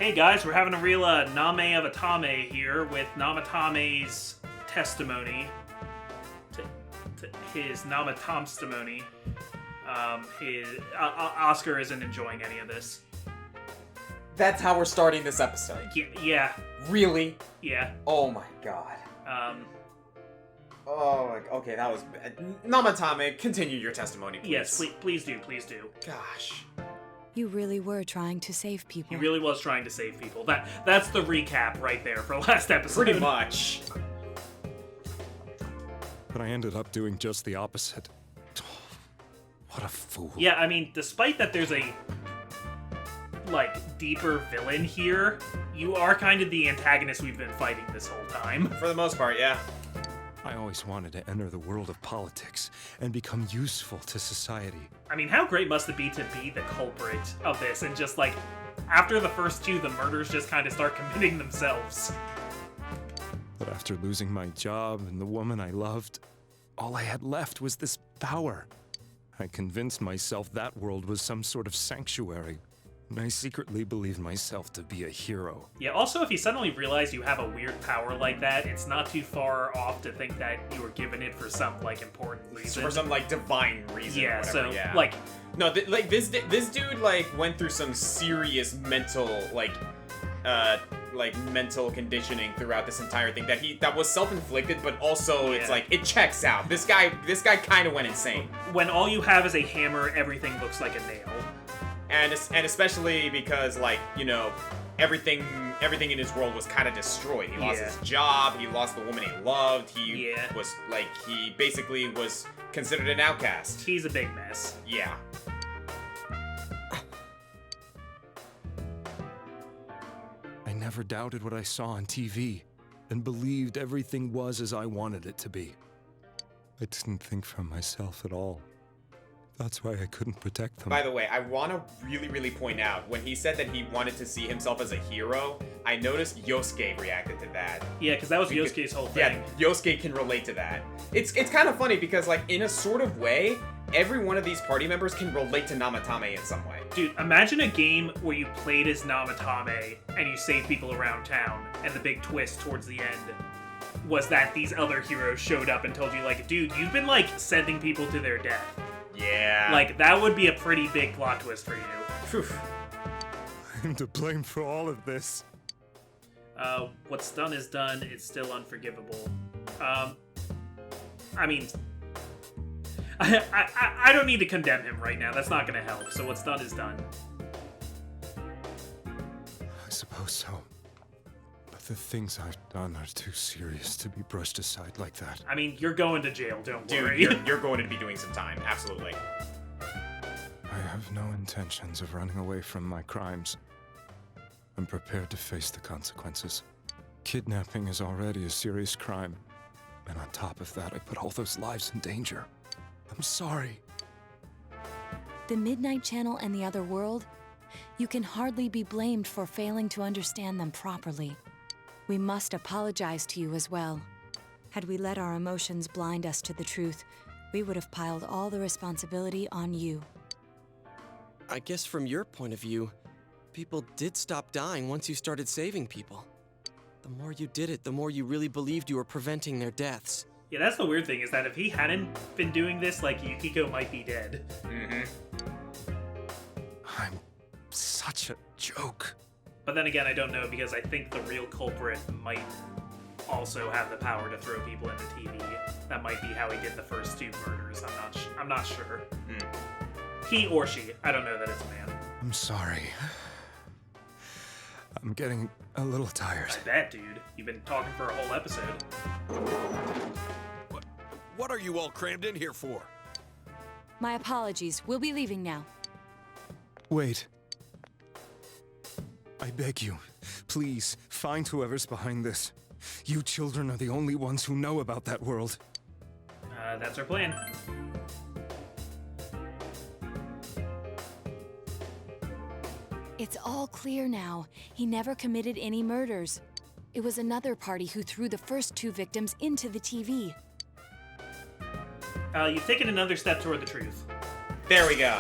Hey guys, we're having a real Name of Atame here with Namatame's testimony. His Namatomstimony. Oscar isn't enjoying any of this. That's how we're starting this episode. Yeah. Really? Yeah. Oh my god. Okay, that was bad. Namatame, continue your testimony, please. Yes, please do. Gosh. You really were trying to save people. He really was trying to save people. That's the recap right there for last episode. Pretty much. But I ended up doing just the opposite. What a fool. Yeah, I mean, despite that there's a, deeper villain here, you are kind of the antagonist we've been fighting this whole time. For the most part, yeah. I always wanted to enter the world of politics and become useful to society. I mean, how great must it be to be the culprit of this and just, after the first two, the murders just kind of start committing themselves. But after losing my job and the woman I loved, all I had left was this power. I convinced myself that world was some sort of sanctuary, and I secretly believed myself to be a hero. Yeah, also, if you suddenly realize you have a weird power like that, it's not too far off to think that you were given it for some, important reason. For some, divine reason yeah, or whatever, so, yeah. No, this dude, went through some serious mental, mental conditioning throughout this entire thing that was self-inflicted, but also it's it checks out. This guy kind of went insane. When all you have is a hammer, everything looks like a nail. And especially because everything in his world was kind of destroyed. He lost his job, he lost the woman he loved, he basically was considered an outcast. He's a big mess. Yeah. I never doubted what I saw on TV and believed everything was as I wanted it to be. I didn't think for myself at all. That's why I couldn't protect them. By the way, I want to really, really point out, when he said that he wanted to see himself as a hero, I noticed Yosuke reacted to that. Yeah, because that was Yosuke's whole thing. Yeah, Yosuke can relate to that. It's kind of funny because, in a sort of way, every one of these party members can relate to Namatame in some way. Dude, imagine a game where you played as Namatame and you saved people around town, and the big twist towards the end was that these other heroes showed up and told you, dude, you've been, sending people to their death. Yeah. That would be a pretty big plot twist for you. Whew. I'm to blame for all of this. What's done is done. It's still unforgivable. I mean, I don't need to condemn him right now. That's not gonna help. So what's done is done. I suppose so. But the things I've done are too serious to be brushed aside like that. I mean, you're going to jail, don't worry. Dude, you're going to be doing some time. Absolutely. I have no intentions of running away from my crimes. I'm prepared to face the consequences. Kidnapping is already a serious crime. And on top of that, I put all those lives in danger. I'm sorry. The Midnight Channel and the other world? You can hardly be blamed for failing to understand them properly. We must apologize to you as well. Had we let our emotions blind us to the truth, we would have piled all the responsibility on you. I guess from your point of view, people did stop dying once you started saving people. The more you did it, the more you really believed you were preventing their deaths. Yeah, that's the weird thing, is that if he hadn't been doing this, Yukiko might be dead. Mm-hmm. I'm such a joke. But then again, I don't know, because I think the real culprit might also have the power to throw people into TV. That might be how he did the first two murders. I'm not sure. He or she. I don't know that it's a man. I'm sorry. I'm getting a little tired. I bet, dude. You've been talking for a whole episode. What are you all crammed in here for? My apologies. We'll be leaving now. Wait. I beg you, please, find whoever's behind this. You children are the only ones who know about that world. That's our plan. It's all clear now. He never committed any murders. It was another party who threw the first two victims into the TV. You've taken another step toward the truth. There we go.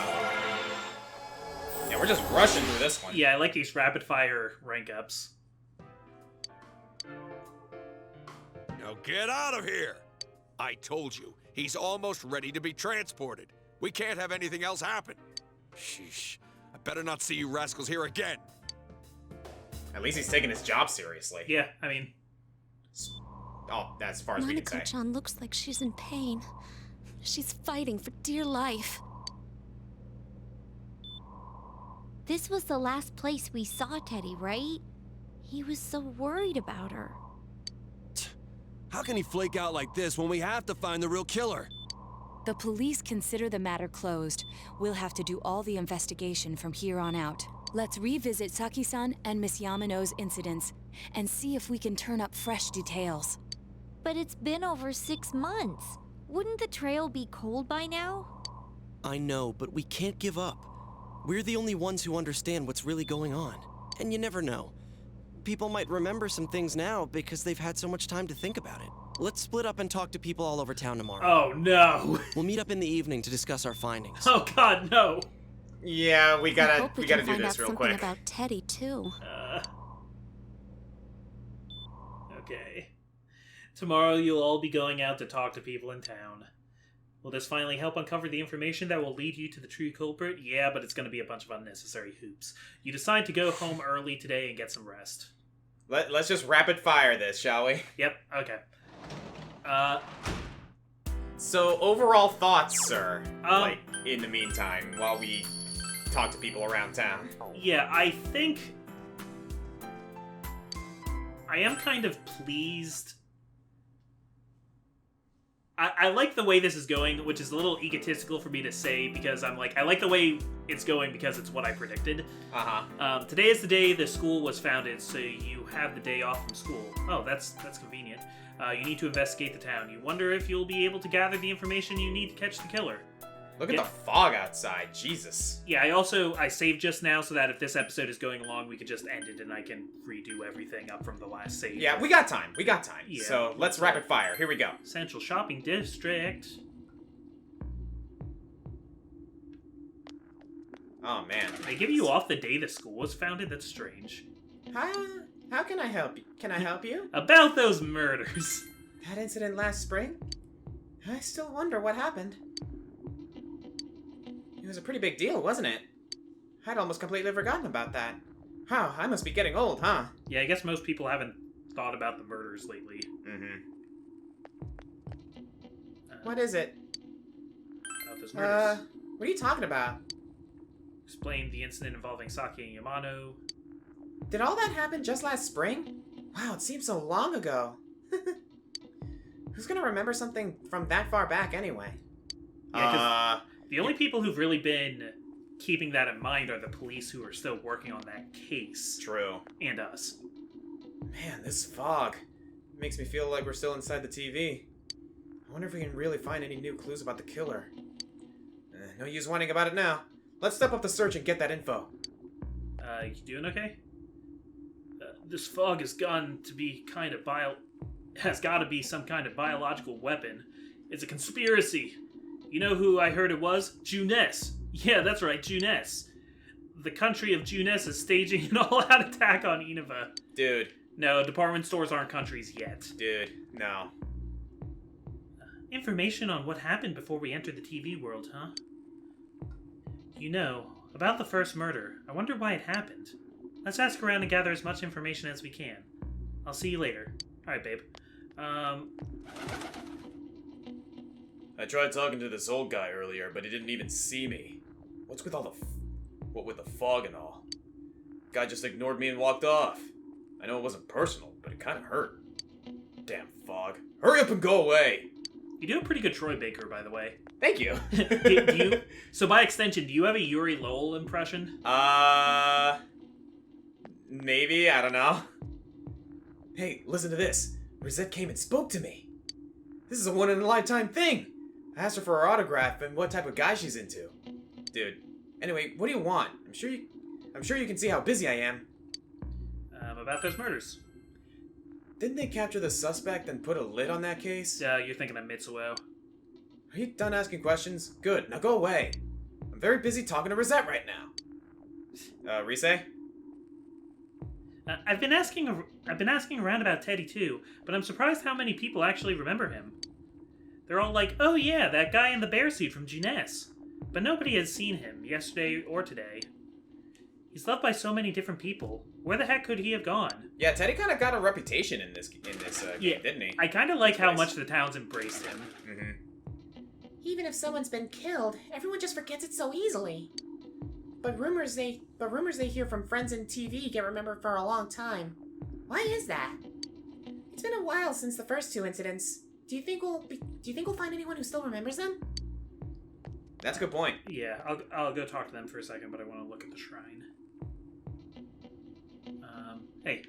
Yeah, we're just rushing through this one. Yeah, I like these rapid-fire rank-ups. Now get out of here! I told you, he's almost ready to be transported. We can't have anything else happen. Sheesh. I better not see you rascals here again. At least he's taking his job seriously. Yeah, I mean... Oh, that's as far as we can say. Nanako-chan looks like she's in pain. She's fighting for dear life. This was the last place we saw Teddy, right? He was so worried about her. How can he flake out like this when we have to find the real killer? The police consider the matter closed. We'll have to do all the investigation from here on out. Let's revisit Saki-san and Miss Yamano's incidents and see if we can turn up fresh details. But it's been over 6 months. Wouldn't the trail be cold by now? I know, but we can't give up. We're the only ones who understand what's really going on. And you never know. People might remember some things now because they've had so much time to think about it. Let's split up and talk to people all over town tomorrow. Oh, no. We'll meet up in the evening to discuss our findings. Oh, God, no. Yeah, we gotta hope do can this find real out something quick. about Teddy too. Okay. Tomorrow you'll all be going out to talk to people in town. Will this finally help uncover the information that will lead you to the true culprit? Yeah, but it's going to be a bunch of unnecessary hoops. You decide to go home early today and get some rest. Let's just rapid fire this, shall we? Yep, okay. So, overall thoughts, sir? Um, in the meantime, while we talk to people around town. Yeah, I think... I am kind of pleased. I like the way this is going, which is a little egotistical for me to say, because I'm like, I like the way it's going because it's what I predicted. Today is the day the school was founded, so you have the day off from school. Oh, that's convenient. You need to investigate the town. You wonder if you'll be able to gather the information you need to catch the killer. Look at the fog outside, Jesus. Yeah, I saved just now so that if this episode is going along, we could just end it and I can redo everything up from the last save. Yeah, we got time. Yeah, so let's rapid fire. Here we go. Central Shopping District. Oh, man. They give you off the day the school was founded? That's strange. How can I help you? Can I help you? About those murders. That incident last spring? I still wonder what happened. It was a pretty big deal, wasn't it? I'd almost completely forgotten about that. Wow, I must be getting old, huh? Yeah, I guess most people haven't thought about the murders lately. Mm-hmm. What is it? About those murders. What are you talking about? Explain the incident involving Saki and Yamano. Did all that happen just last spring? Wow, it seems so long ago. Who's gonna remember something from that far back anyway? Yeah, the only people who've really been keeping that in mind are the police who are still working on that case. True. And us. Man, this fog makes me feel like we're still inside the TV. I wonder if we can really find any new clues about the killer. No use whining about it now. Let's step up the search and get that info. You doing okay? This fog has gotten to be has got to be some kind of biological weapon. It's a conspiracy. You know who I heard it was? Juness. Yeah, that's right, Juness. The country of Juness is staging an all-out attack on Inaba. Dude. No, department stores aren't countries yet. Dude, no. Information on what happened before we entered the TV world, huh? You know, about the first murder. I wonder why it happened. Let's ask around and gather as much information as we can. I'll see you later. Alright, babe. I tried talking to this old guy earlier, but he didn't even see me. What's with all the what with the fog and all? Guy just ignored me and walked off. I know it wasn't personal, but it kind of hurt. Damn fog. Hurry up and go away! You do a pretty good Troy Baker, by the way. Thank you. So by extension, do you have a Yuri Lowell impression? Maybe, I don't know. Hey, listen to this. Rosette came and spoke to me. This is a one-in-a-lifetime thing. I asked her for her autograph and what type of guy she's into. Dude, anyway, what do you want? I'm sure you can see how busy I am. About those murders. Didn't they capture the suspect and put a lid on that case? You're thinking of Mitsuo. Are you done asking questions? Good, now go away. I'm very busy talking to Rosette right now. Rise? I've been asking around about Teddy too, but I'm surprised how many people actually remember him. They're all like, "Oh yeah, that guy in the bear suit from Jeunesse," but nobody has seen him yesterday or today. He's loved by so many different people. Where the heck could he have gone? Yeah, Teddy kind of got a reputation in this game, didn't he? I kind of like how much the town's embraced him. Mm-hmm. Even if someone's been killed, everyone just forgets it so easily. But rumors they hear from friends and TV get remembered for a long time. Why is that? It's been a while since the first two incidents. Do you think we'll find anyone who still remembers them? That's a good point. Yeah, I'll go talk to them for a second, but I want to look at the shrine. Hey.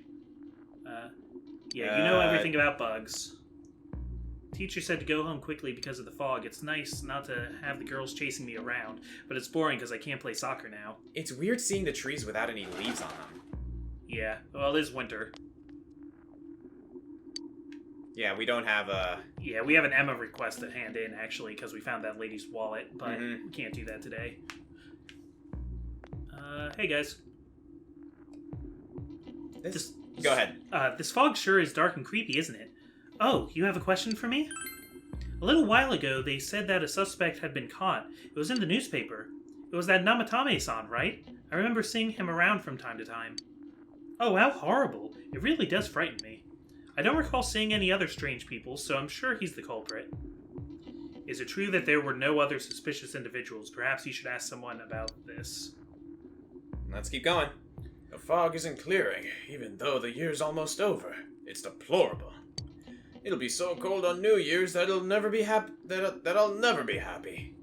Yeah, you know everything about bugs. Teacher said to go home quickly because of the fog. It's nice not to have the girls chasing me around, but it's boring because I can't play soccer now. It's weird seeing the trees without any leaves on them. Yeah, well, it is winter. Yeah, we don't have a... Yeah, we have an Emma request to hand in, actually, because we found that lady's wallet, but we can't do that today. Hey, guys. Go ahead. This fog sure is dark and creepy, isn't it? Oh, you have a question for me? A little while ago, they said that a suspect had been caught. It was in the newspaper. It was that Namatame-san, right? I remember seeing him around from time to time. Oh, how horrible. It really does frighten me. I don't recall seeing any other strange people, so I'm sure he's the culprit. Is it true that there were no other suspicious individuals? Perhaps you should ask someone about this. Let's keep going. The fog isn't clearing, even though the year's almost over. It's deplorable. It'll be so cold on New Year's that I'll never be happy. That I'll never be happy.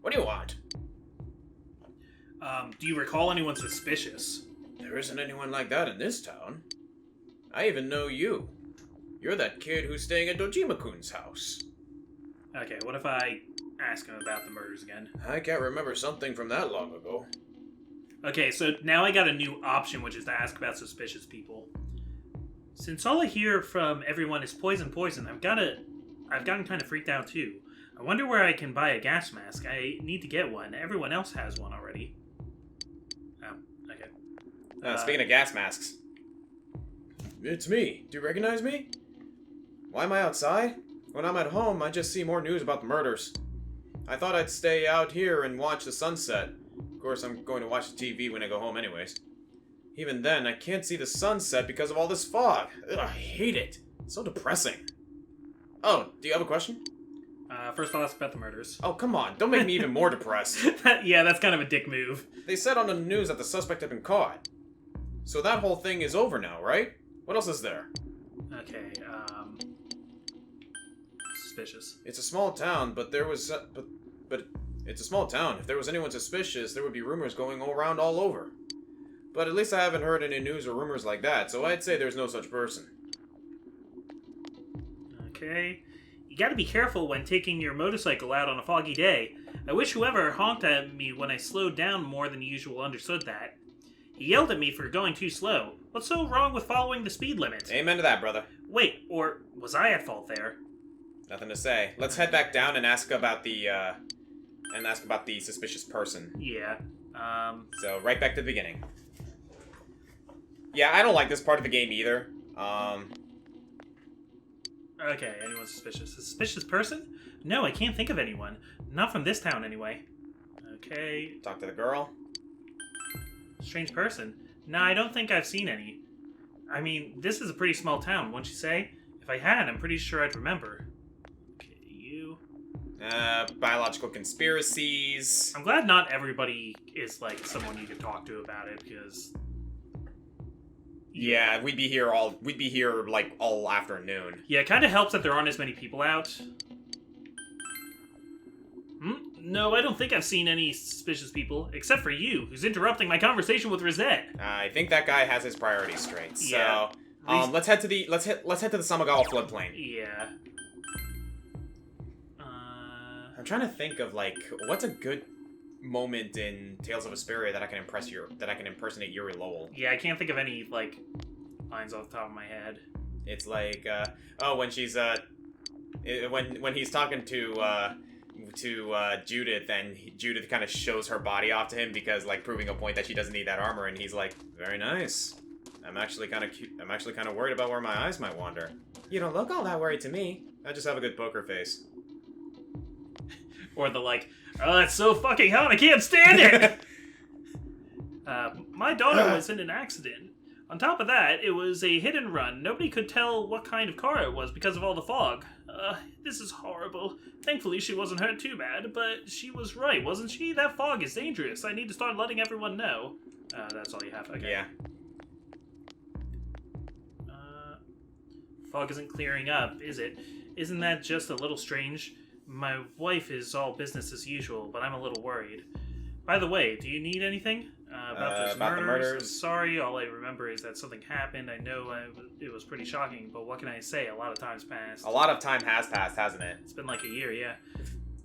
What do you want? Do you recall anyone suspicious? There isn't anyone like that in this town. I even know you. You're that kid who's staying at Dojima-kun's house. Okay, what if I ask him about the murders again? I can't remember something from that long ago. Okay, so now I got a new option, which is to ask about suspicious people. Since all I hear from everyone is poison, poison, I've gotten kind of freaked out too. I wonder where I can buy a gas mask. I need to get one. Everyone else has one already. Oh, okay. Speaking of gas masks. It's me. Do you recognize me? Why am I outside? When I'm at home, I just see more news about the murders. I thought I'd stay out here and watch the sunset. Of course, I'm going to watch the TV when I go home anyways. Even then, I can't see the sunset because of all this fog. Ugh, I hate it. It's so depressing. Oh, do you have a question? First I'll ask about the murders. Oh, come on. Don't make me even more depressed. Yeah, that's kind of a dick move. They said on the news that the suspect had been caught. So that whole thing is over now, right? What else is there? Okay, suspicious. It's a small town, but there was... But it's a small town. If there was anyone suspicious, there would be rumors going around all over. But at least I haven't heard any news or rumors like that, so I'd say there's no such person. Okay. You gotta be careful when taking your motorcycle out on a foggy day. I wish whoever honked at me when I slowed down more than usual understood that. He yelled at me for going too slow. What's so wrong with following the speed limit? Amen to that, brother. Wait, or was I at fault there? Nothing to say. Let's head back down and ask about the, suspicious person. Yeah, So, right back to the beginning. Yeah, I don't like this part of the game either. Okay, anyone suspicious? A suspicious person? No, I can't think of anyone. Not from this town, anyway. Okay. Talk to the girl. Strange person? Nah, I don't think I've seen any. I mean, this is a pretty small town, wouldn't you say? If I had, I'm pretty sure I'd remember. Okay, you... Biological conspiracies. I'm glad not everybody is, like, someone you can talk to about it, because... Yeah, we'd be here, like, all afternoon. Yeah, it kind of helps that there aren't as many people out. No, I don't think I've seen any suspicious people, except for you, who's interrupting my conversation with Rosette. I think that guy has his priorities straight. So, Yeah. let's head to the Samagawa floodplain. Yeah. I'm trying to think of like what's a good moment in Tales of Vesperia that I can impersonate Yuri Lowell. Yeah, I can't think of any like lines off the top of my head. It's like when she's when he's talking to to Judith, and Judith kind of shows her body off to him because, like, proving a point that she doesn't need that armor, and he's like, very nice. I'm actually kind of worried about where my eyes might wander. You don't look all that worried to me. I just have a good poker face. Or the like, oh, it's so fucking hot, I can't stand it! My daughter was in an accident. On top of that, it was a hit and run. Nobody could tell what kind of car it was because of all the fog. This is horrible. Thankfully, she wasn't hurt too bad, but she was right, wasn't she? That fog is dangerous. I need to start letting everyone know. That's all you have, okay. Yeah. Fog isn't clearing up, is it? Isn't that just a little strange? My wife is all business as usual, but I'm a little worried. By the way, do you need anything? About those murders? The murders? I'm sorry, all I remember is that something happened. I know it was pretty shocking, but what can I say? A lot of time's passed. A lot of time has passed, hasn't it? It's been like a year, yeah.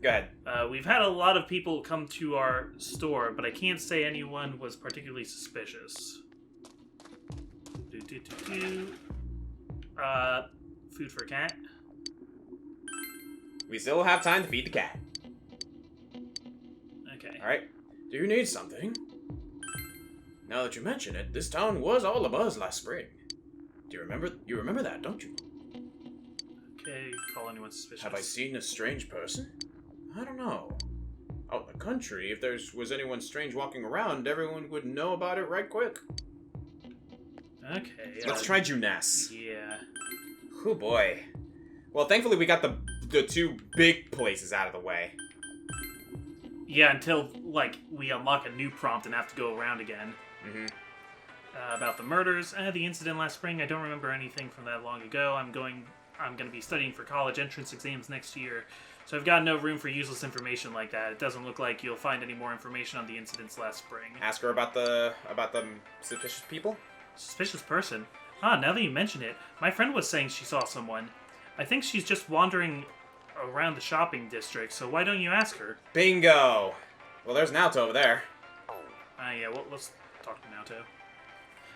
Go ahead. We've had a lot of people come to our store, but I can't say anyone was particularly suspicious. Food for a cat? We still have time to feed the cat. Okay. Alright. Do you need something? Now that you mention it, this town was all abuzz last spring. Do you remember? You remember that, don't you? Okay, call anyone suspicious. Have I seen a strange person? I don't know. Out in the country, if there was anyone strange walking around, everyone would know about it right quick. Okay. Let's try Juness. Yeah. Oh boy. Well, thankfully we got the two big places out of the way. Yeah, until, like, we unlock a new prompt and have to go around again. Mm-hmm. About the murders, the incident last spring, I don't remember anything from that long ago. I'm going to be studying for college entrance exams next year, so I've got no room for useless information like that. It doesn't look like you'll find any more information on the incidents last spring. Ask her about the suspicious people? Suspicious person? Now that you mention it, my friend was saying she saw someone. I think she's just wandering around the shopping district, so why don't you ask her? Bingo! Well, there's Naoto over there. Yeah, well, let's talk to Naoto.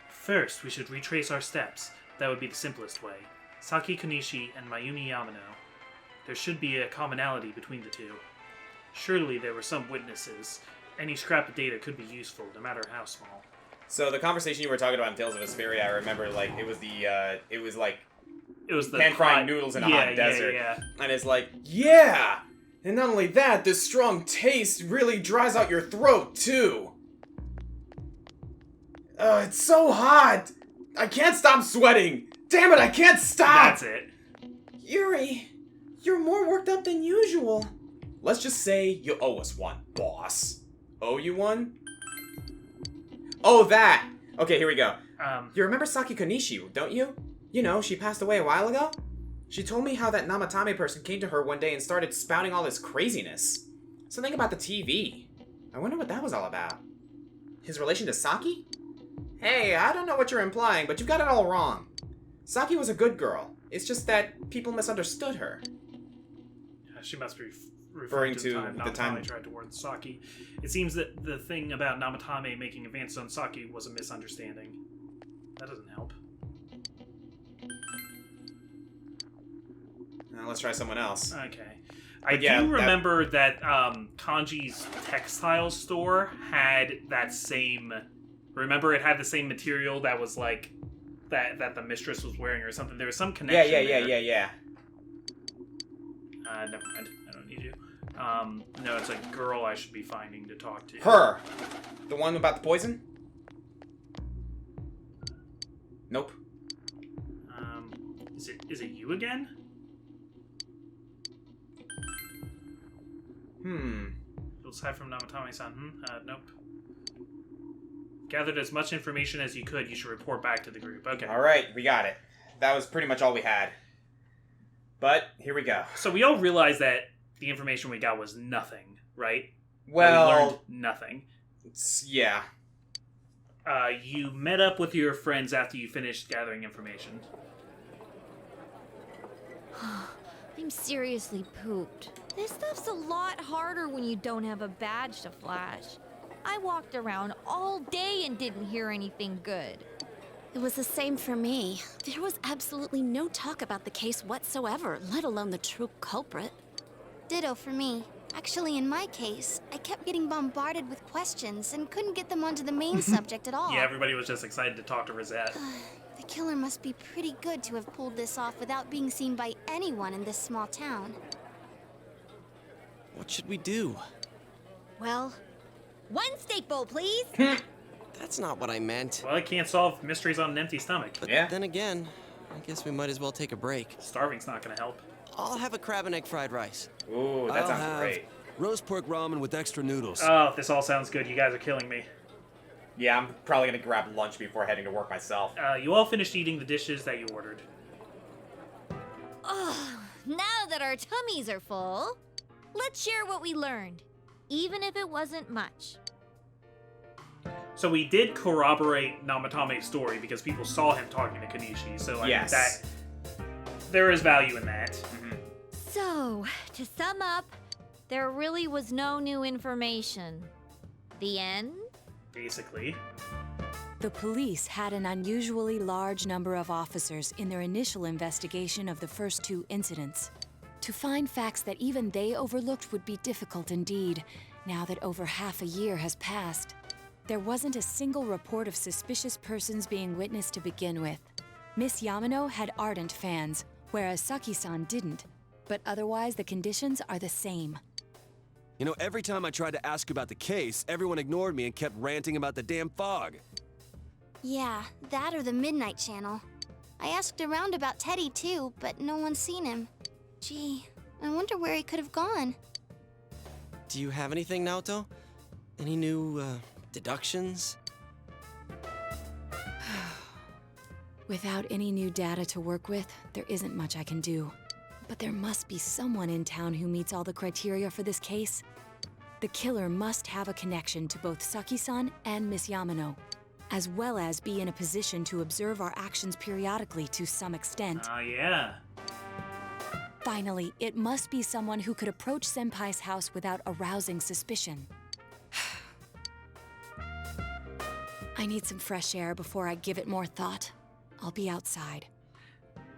First, we should retrace our steps. That would be the simplest way. Saki Konishi and Mayumi Yamano. There should be a commonality between the two. Surely there were some witnesses. Any scrap of data could be useful, no matter how small. So the conversation you were talking about in Tales of Vesperia, I remember, like, it was the pan-frying noodles in a hot desert. Yeah. And it's like, yeah! And not only that, this strong taste really dries out your throat, too. It's so hot! I can't stop sweating! Damn it, I can't stop! That's it. Yuri, you're more worked up than usual. Let's just say you owe us one, boss. Owe you one? Oh, that! Okay, here we go. You remember Saki Konishi, don't you? You know, she passed away a while ago? She told me how that Namatame person came to her one day and started spouting all this craziness. Something about the TV. I wonder what that was all about. His relation to Saki? Hey, I don't know what you're implying, but you've got it all wrong. Saki was a good girl. It's just that people misunderstood her. She must be referring to the time Namatame tried to warn Saki. It seems that the thing about Namatame making advances on Saki was a misunderstanding. That doesn't help. Let's try someone else. Okay. I do remember that Kanji's textile store had that same... Remember, it had the same material that was like... That the mistress was wearing or something. There was some connection Yeah. Never mind. I don't need you. No, it's a girl I should be finding to talk to. Her! The one about the poison? Nope. Is it you again? Aside from Namatame-san, nope. Gathered as much information as you could. You should report back to the group. Okay. Alright, we got it. That was pretty much all we had. But, here we go. So we all realized that the information we got was nothing, right? Well... We learned nothing. Yeah. You met up with your friends after you finished gathering information. I'm seriously pooped. This stuff's a lot harder when you don't have a badge to flash. I walked around all day and didn't hear anything good. It was the same for me. There was absolutely no talk about the case whatsoever, let alone the true culprit. Ditto for me. Actually, in my case, I kept getting bombarded with questions and couldn't get them onto the main subject at all. Yeah, everybody was just excited to talk to Rosette. The killer must be pretty good to have pulled this off without being seen by anyone in this small town. What should we do? Well, one steak bowl, please. That's not what I meant. Well, I can't solve mysteries on an empty stomach. But then again, I guess we might as well take a break. Starving's not gonna help. I'll have a crab and egg fried rice. Ooh, that sounds great. Roast pork ramen with extra noodles. Oh, this all sounds good. You guys are killing me. Yeah, I'm probably gonna grab lunch before heading to work myself. You all finished eating the dishes that you ordered. Oh, now that our tummies are full, let's share what we learned, even if it wasn't much. So we did corroborate Namatame's story because people saw him talking to Kanishi, so I yes. that there is value in that. So, to sum up, there really was no new information. The end? Basically. The police had an unusually large number of officers in their initial investigation of the first two incidents. To find facts that even they overlooked would be difficult indeed, now that over half a year has passed. There wasn't a single report of suspicious persons being witnessed to begin with. Miss Yamano had ardent fans, whereas Saki-san didn't. But otherwise, the conditions are the same. You know, every time I tried to ask about the case, everyone ignored me and kept ranting about the damn fog. Yeah, that or the Midnight Channel. I asked around about Teddy too, but no one's seen him. Gee, I wonder where he could have gone. Do you have anything, Naoto? Any new, deductions? Without any new data to work with, there isn't much I can do. But there must be someone in town who meets all the criteria for this case. The killer must have a connection to both Saki-san and Miss Yamano, as well as be in a position to observe our actions periodically to some extent. Yeah. Finally, it must be someone who could approach Senpai's house without arousing suspicion. I need some fresh air before I give it more thought. I'll be outside.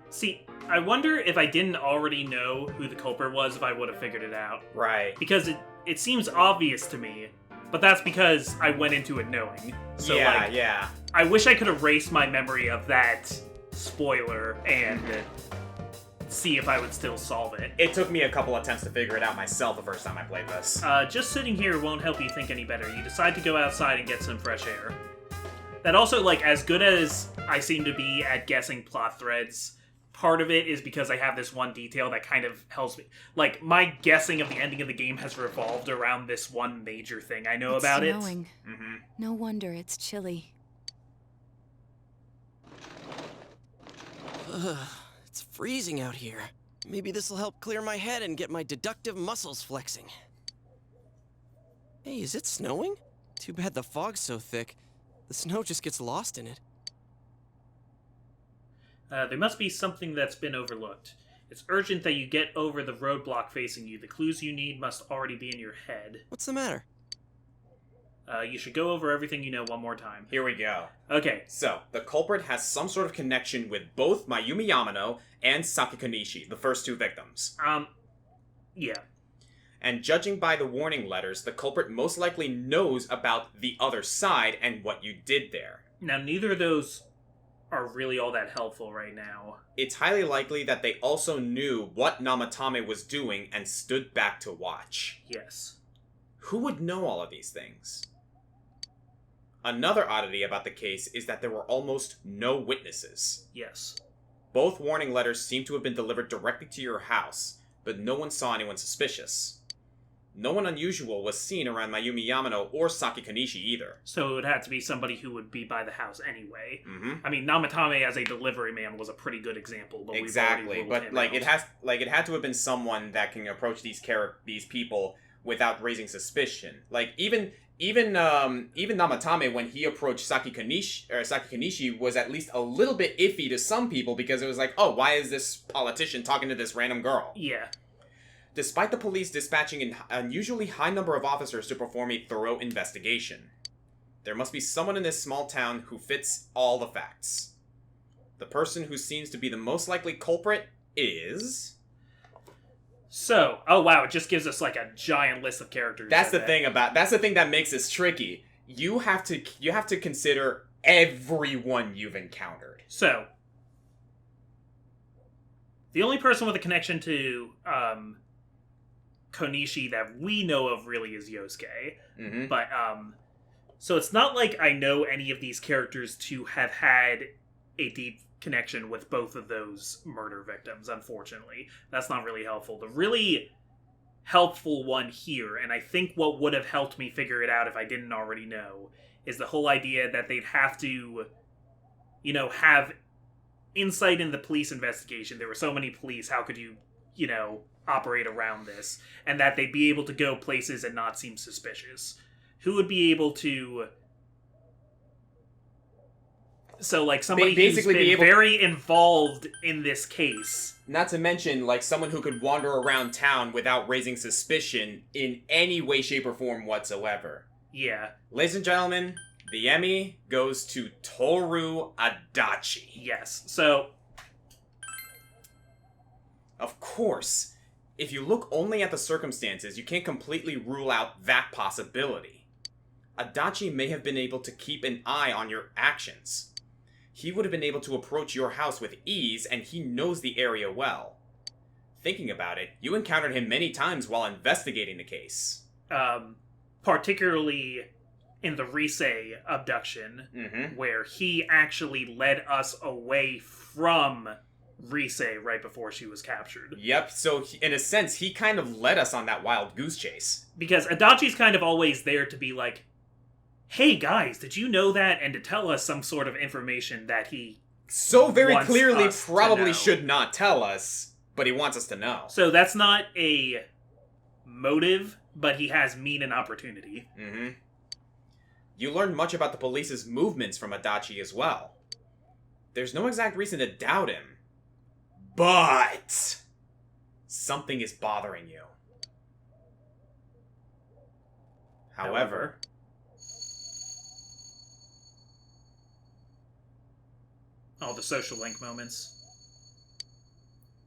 See, I wonder if I didn't already know who the culprit was if I would have figured it out. Right. Because it seems obvious to me, but that's because I went into it knowing. So, yeah. I wish I could erase my memory of that spoiler and see if I would still solve it. It took me a couple attempts to figure it out myself the first time I played this. Just sitting here won't help you think any better. You decide to go outside and get some fresh air. That also, like, as good as I seem to be at guessing plot threads, part of it is because I have this one detail that kind of helps me. Like, my guessing of the ending of the game has revolved around this one major thing I know about it. It's snowing. No wonder it's chilly. It's freezing out here. Maybe this'll help clear my head and get my deductive muscles flexing. Hey, is it snowing? Too bad the fog's so thick. The snow just gets lost in it. There must be something that's been overlooked. It's urgent that you get over the roadblock facing you. The clues you need must already be in your head. What's the matter? You should go over everything you know one more time. Here we go. Okay. So, the culprit has some sort of connection with both Mayumi Yamano and Saki Kanishi, the first two victims. Yeah. And judging by the warning letters, the culprit most likely knows about the other side and what you did there. Now, neither of those are really all that helpful right now. It's highly likely that they also knew what Namatame was doing and stood back to watch. Yes. Who would know all of these things? Another oddity about the case is that there were almost no witnesses. Yes. Both warning letters seem to have been delivered directly to your house, but no one saw anyone suspicious. No one unusual was seen around Mayumi Yamano or Saki Kanishi either. So it would have to be somebody who would be by the house anyway. Mm-hmm. I mean, Namatame as a delivery man was a pretty good example, but exactly. We've already But it had to have been someone that can approach these people without raising suspicion. Like even Namatame, when he approached Saki Kanishi, was at least a little bit iffy to some people because it was like, oh, why is this politician talking to this random girl? Yeah. Despite the police dispatching an unusually high number of officers to perform a thorough investigation, there must be someone in this small town who fits all the facts. The person who seems to be the most likely culprit is... So, oh wow, it just gives us like a giant list of characters. That's the thing that makes this tricky. You have to consider everyone you've encountered. So, the only person with a connection to Konishi that we know of really is Yosuke. Mm-hmm. But so it's not like I know any of these characters to have had a deep connection with both of those murder victims, unfortunately. That's not really helpful. The really helpful one here, and I think what would have helped me figure it out if I didn't already know, is the whole idea that they'd have to, you know, have insight in the police investigation. There were so many police, how could you, you know, operate around this? And that they'd be able to go places and not seem suspicious. Who would be able to... So, like, somebody Basically who's been very involved in this case. Not to mention, like, someone who could wander around town without raising suspicion in any way, shape, or form whatsoever. Yeah. Ladies and gentlemen, the Emmy goes to Toru Adachi. Yes, so... Of course, if you look only at the circumstances, you can't completely rule out that possibility. Adachi may have been able to keep an eye on your actions. He would have been able to approach your house with ease, and he knows the area well. Thinking about it, you encountered him many times while investigating the case. Particularly in the Rise abduction, where he actually led us away from Rise right before she was captured. Yep, so in a sense, he kind of led us on that wild goose chase. Because Adachi's kind of always there to be like, hey guys, did you know that? And to tell us some sort of information that he so very wants clearly us probably should not tell us, but he wants us to know. So that's not a motive, but he has mean and opportunity. Mm-hmm. You learned much about the police's movements from Adachi as well. There's no exact reason to doubt him. But something is bothering you. However... all the social link moments.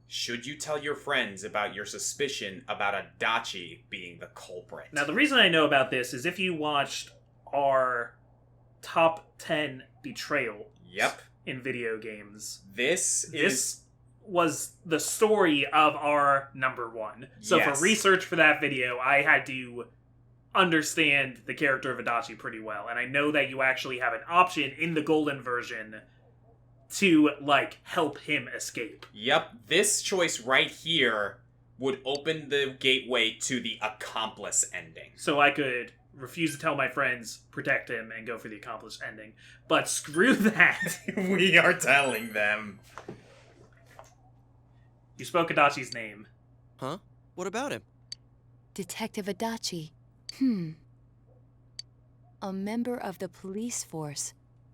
Should you tell your friends about your suspicion about Adachi being the culprit? Now, the reason I know about this is if you watched our top 10 betrayal in video games. This was the story of our number one. So for research for that video, I had to understand the character of Adachi pretty well. And I know that you actually have an option in the golden version to, like, help him escape. Yep, this choice right here would open the gateway to the accomplice ending. So I could refuse to tell my friends, protect him, and go for the accomplice ending. But screw that. We are telling them. You spoke Adachi's name. Huh? What about him? Detective Adachi. A member of the police force.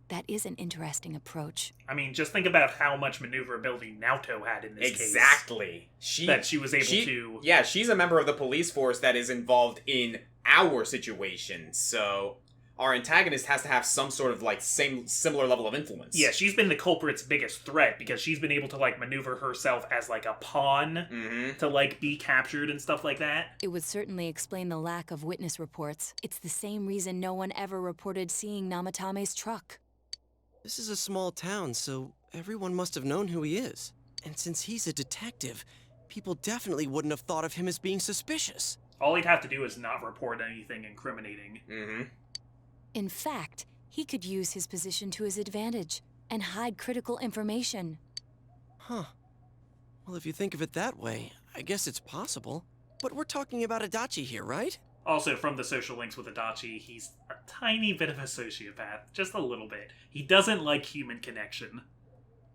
That is an interesting approach. I mean, just think about how much maneuverability Naoto had in this case. Exactly. That she was able to... Yeah, she's a member of the police force that is involved in our situation, so our antagonist has to have some sort of, like, similar level of influence. Yeah, she's been the culprit's biggest threat, because she's been able to, like, maneuver herself as, like, a pawn to, like, be captured and stuff like that. It would certainly explain the lack of witness reports. It's the same reason no one ever reported seeing Namatame's truck. This is a small town, so everyone must have known who he is. And since he's a detective, people definitely wouldn't have thought of him as being suspicious. All he'd have to do is not report anything incriminating. In fact, he could use his position to his advantage and hide critical information. Huh. Well, if you think of it that way, I guess it's possible. But we're talking about Adachi here, right? Also, from the social links with Adachi, he's a tiny bit of a sociopath. Just a little bit. He doesn't like human connection.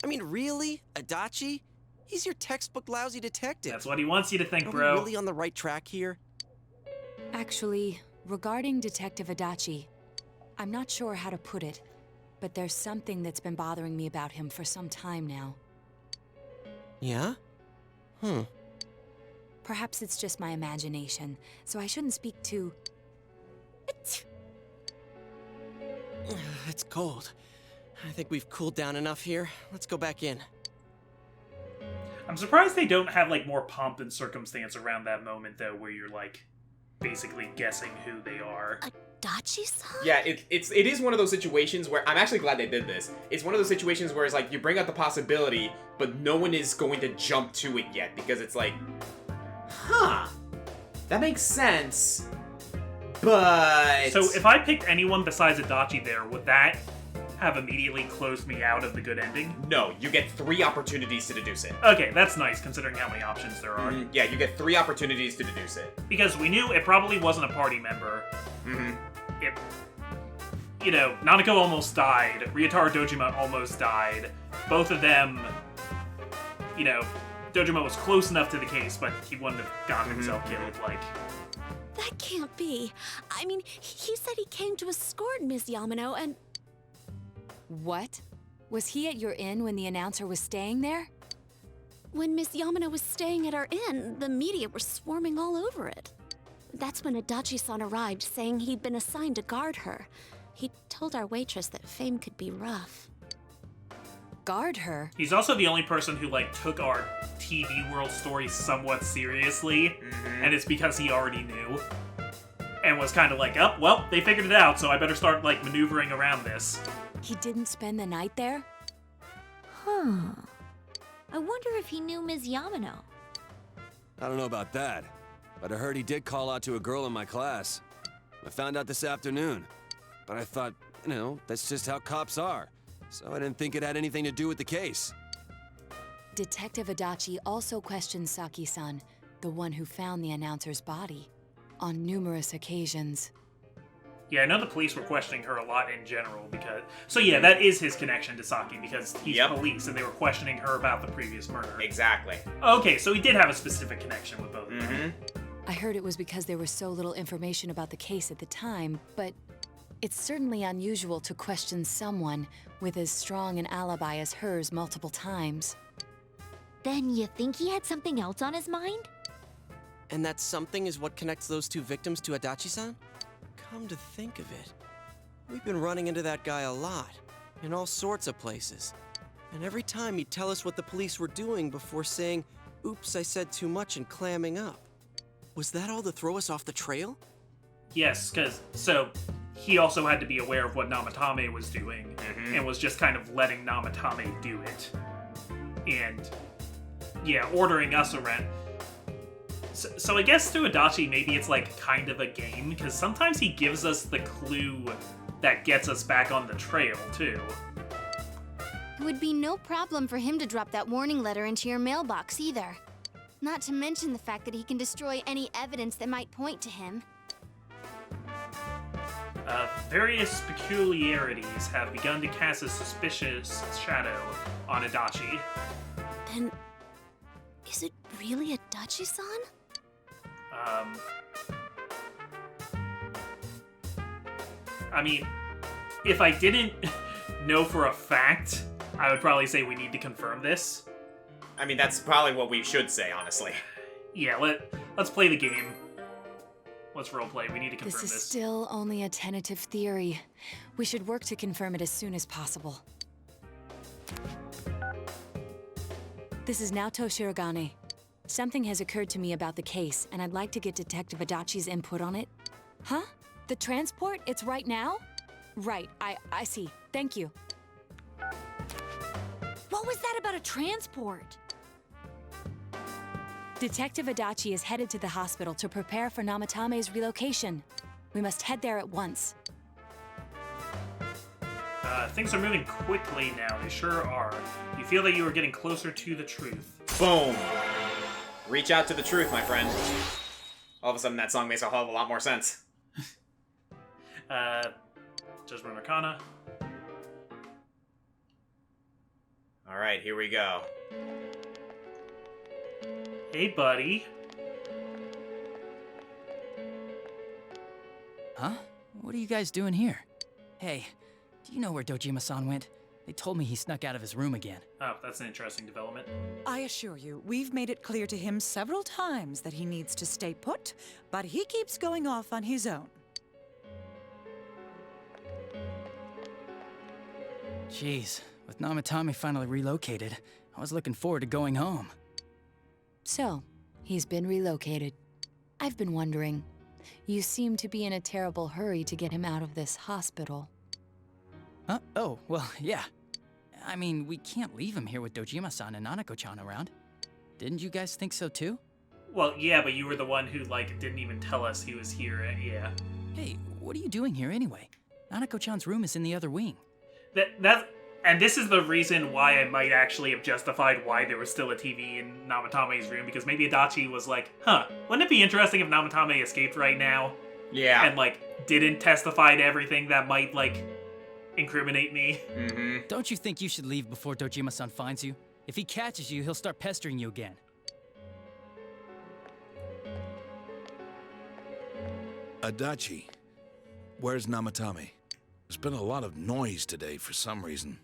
I mean, really? Adachi? He's your textbook lousy detective. That's what he wants you to think, Are bro. we really on the right track here? Actually, regarding Detective Adachi, I'm not sure how to put it, but there's something that's been bothering me about him for some time now. Yeah? Perhaps it's just my imagination, so I shouldn't speak too... It's cold. I think we've cooled down enough here. Let's go back in. I'm surprised they don't have, like, more pomp and circumstance around that moment, though, where you're, like, basically guessing who they are. Adachi-san? Yeah, it is one of those situations where, I'm actually glad they did this. It's one of those situations where it's like, you bring up the possibility, but no one is going to jump to it yet, because it's like, huh, that makes sense, but... So if I picked anyone besides Adachi there, would that have immediately closed me out of the good ending? No, you get 3 opportunities to deduce it. Okay, that's nice, considering how many options there are. Yeah, you get 3 opportunities to deduce it. Because we knew it probably wasn't a party member. It... You know, Nanako almost died, Ryotaro Dojima almost died. Both of them... You know, Dojima was close enough to the case, but he wouldn't have gotten himself killed, like... That can't be. I mean, he said he came to escort Miss Yamano and... What? Was he at your inn when the announcer was staying there? When Miss Yamano was staying at our inn, the media were swarming all over it. That's when Adachi-san arrived, saying he'd been assigned to guard her. He told our waitress that fame could be rough. Guard her? He's also the only person who, like, took our TV world story somewhat seriously, and it's because he already knew. And was kind of like, oh, well, they figured it out, so I better start, like, maneuvering around this. He didn't spend the night there? Huh. I wonder if he knew Ms. Yamano. I don't know about that, but I heard he did call out to a girl in my class. I found out this afternoon, but I thought, you know, that's just how cops are, so I didn't think it had anything to do with the case. Detective Adachi also questioned Saki-san, the one who found the announcer's body, on numerous occasions. Yeah, I know the police were questioning her a lot in general, because... So yeah, that is his connection to Saki, because he's police, and they were questioning her about the previous murder. Exactly. Okay, so he did have a specific connection with both of them. I heard it was because there was so little information about the case at the time, but it's certainly unusual to question someone with as strong an alibi as hers multiple times. Then you think he had something else on his mind? And that something is what connects those 2 victims to Adachi-san? Come to think of it, we've been running into that guy a lot, in all sorts of places. And every time he'd tell us what the police were doing before saying, oops, I said too much, and clamming up. Was that all to throw us off the trail? Yes, because, so, he also had to be aware of what Namatame was doing, and was just kind of letting Namatame do it. And, yeah, ordering us around. So I guess through Adachi, maybe it's like kind of a game, because sometimes he gives us the clue that gets us back on the trail, too. It would be no problem for him to drop that warning letter into your mailbox, either. Not to mention the fact that he can destroy any evidence that might point to him. Various peculiarities have begun to cast a suspicious shadow on Adachi. Then, is it really Adachi-san? I mean, if I didn't know for a fact, I would probably say we need to confirm this. I mean, that's probably what we should say, honestly. Yeah, let's play the game. Let's roleplay. We need to confirm this. This is still only a tentative theory. We should work to confirm it as soon as possible. This is Naoto Shirogane. Something has occurred to me about the case, and I'd like to get Detective Adachi's input on it. Huh? The transport? It's right now? Right, I see. Thank you. What was that about a transport? Detective Adachi is headed to the hospital to prepare for Namatame's relocation. We must head there at once. Things are moving quickly now. They sure are. You feel that you are getting closer to the truth. Boom! Reach out to the truth, my friend. All of a sudden, that song makes a hell of a lot more sense. Judgment Arcana. Alright, here we go. Hey, buddy. Huh? What are you guys doing here? Hey, do you know where Dojima-san went? They told me he snuck out of his room again. Oh, that's an interesting development. I assure you, we've made it clear to him several times that he needs to stay put, but he keeps going off on his own. Jeez, with Namatame finally relocated, I was looking forward to going home. So, he's been relocated. I've been wondering. You seem to be in a terrible hurry to get him out of this hospital. Huh? Oh, well, yeah. I mean, we can't leave him here with Dojima-san and Nanako-chan around. Didn't you guys think so too? Well, yeah, but you were the one who, like, didn't even tell us he was here, yeah. Hey, what are you doing here anyway? Nanako-chan's room is in the other wing. And this is the reason why I might actually have justified why there was still a TV in Namatame's room, because maybe Adachi was like, huh, wouldn't it be interesting if Namatame escaped right now? Yeah. And, like, didn't testify to everything that might, like, incriminate me? Mm-hmm. Don't you think you should leave before Dojima-san finds you? If he catches you, he'll start pestering you again. Adachi, where's Namatame? There's been a lot of noise today for some reason.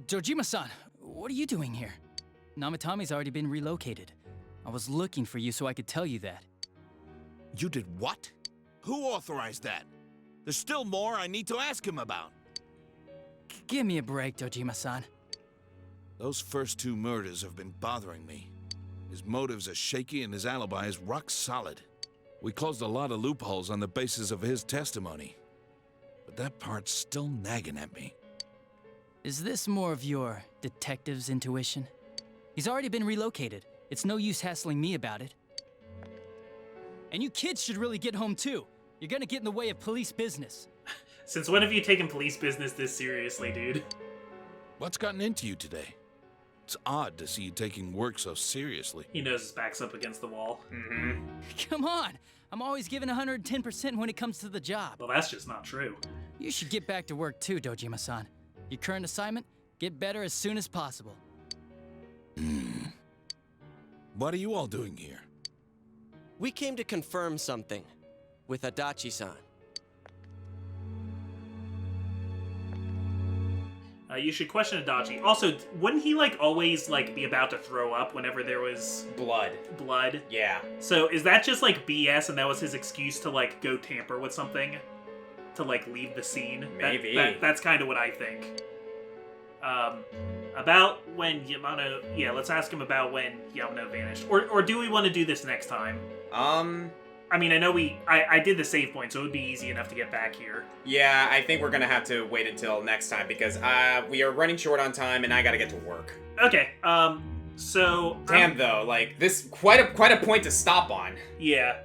Dojima-san, what are you doing here? Namatame's already been relocated. I was looking for you so I could tell you that. You did what? Who authorized that? There's still more I need to ask him about. Give me a break, Dojima-san. Those first 2 murders have been bothering me. His motives are shaky and his alibi is rock solid. We closed a lot of loopholes on the basis of his testimony. But that part's still nagging at me. Is this more of your detective's intuition? He's already been relocated. It's no use hassling me about it. And you kids should really get home too. You're gonna get in the way of police business. Since when have you taken police business this seriously, dude? What's gotten into you today? It's odd to see you taking work so seriously. He knows his back's up against the wall. Mm-hmm. Come on! I'm always giving 110% when it comes to the job. Well, that's just not true. You should get back to work too, Dojima-san. Your current assignment? Get better as soon as possible. What are you all doing here? We came to confirm something with Adachi-san. You should question Adachi. Also, wouldn't he, like, always, like, be about to throw up whenever there was... Blood? Yeah. So, is that just, like, BS and that was his excuse to, like, go tamper with something? To, like, leave the scene? Maybe. That's kind of what I think. About when Yamano... Yeah, let's ask him about when Yamano vanished. Or do we want to do this next time? I mean, I know I did the save point, so it would be easy enough to get back here. Yeah, I think we're gonna have to wait until next time because we are running short on time and I gotta get to work. Okay, so... Damn, though, like, this quite a point to stop on. Yeah.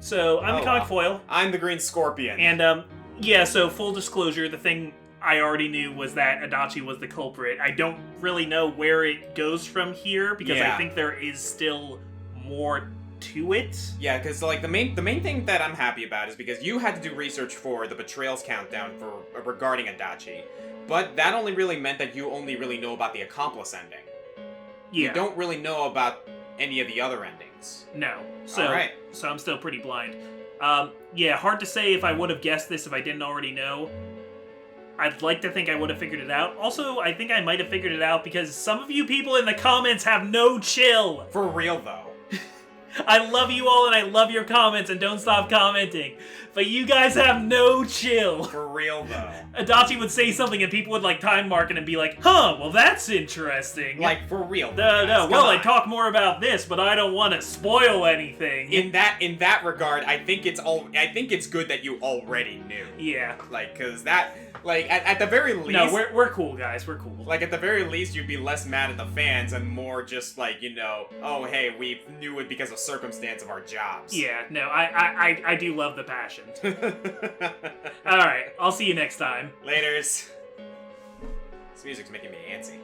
So, I'm the comic foil. I'm the Green Scorpion. And, yeah, so full disclosure, the thing I already knew was that Adachi was the culprit. I don't really know where it goes from here, because I think there is still more to it. Yeah, because, like, the main thing that I'm happy about is because you had to do research for the betrayals countdown regarding Adachi, but that only really meant that you only really know about the accomplice ending. Yeah. You don't really know about any of the other endings. No. So, Alright. So I'm still pretty blind. Yeah, hard to say if I would have guessed this if I didn't already know. I'd like to think I would have figured it out. Also, I think I might have figured it out because some of you people in the comments have no chill. For real, though. I love you all and I love your comments and don't stop commenting. But you guys have no chill. For real, though. Adachi would say something and people would, like, time mark it and be like, huh, well, that's interesting. Like, for real. No, well, I'd talk more about this, but I don't want to spoil anything. In that regard, I think it's good that you already knew. Yeah. Like, cause that, like, at the very least... No, we're cool, guys, we're cool. Like, at the very least, you'd be less mad at the fans and more just like, you know, oh, hey, we knew it because of circumstance of our jobs. Yeah, no, I do love the passion. Alright, I'll see you next time. Laters. This music's making me antsy.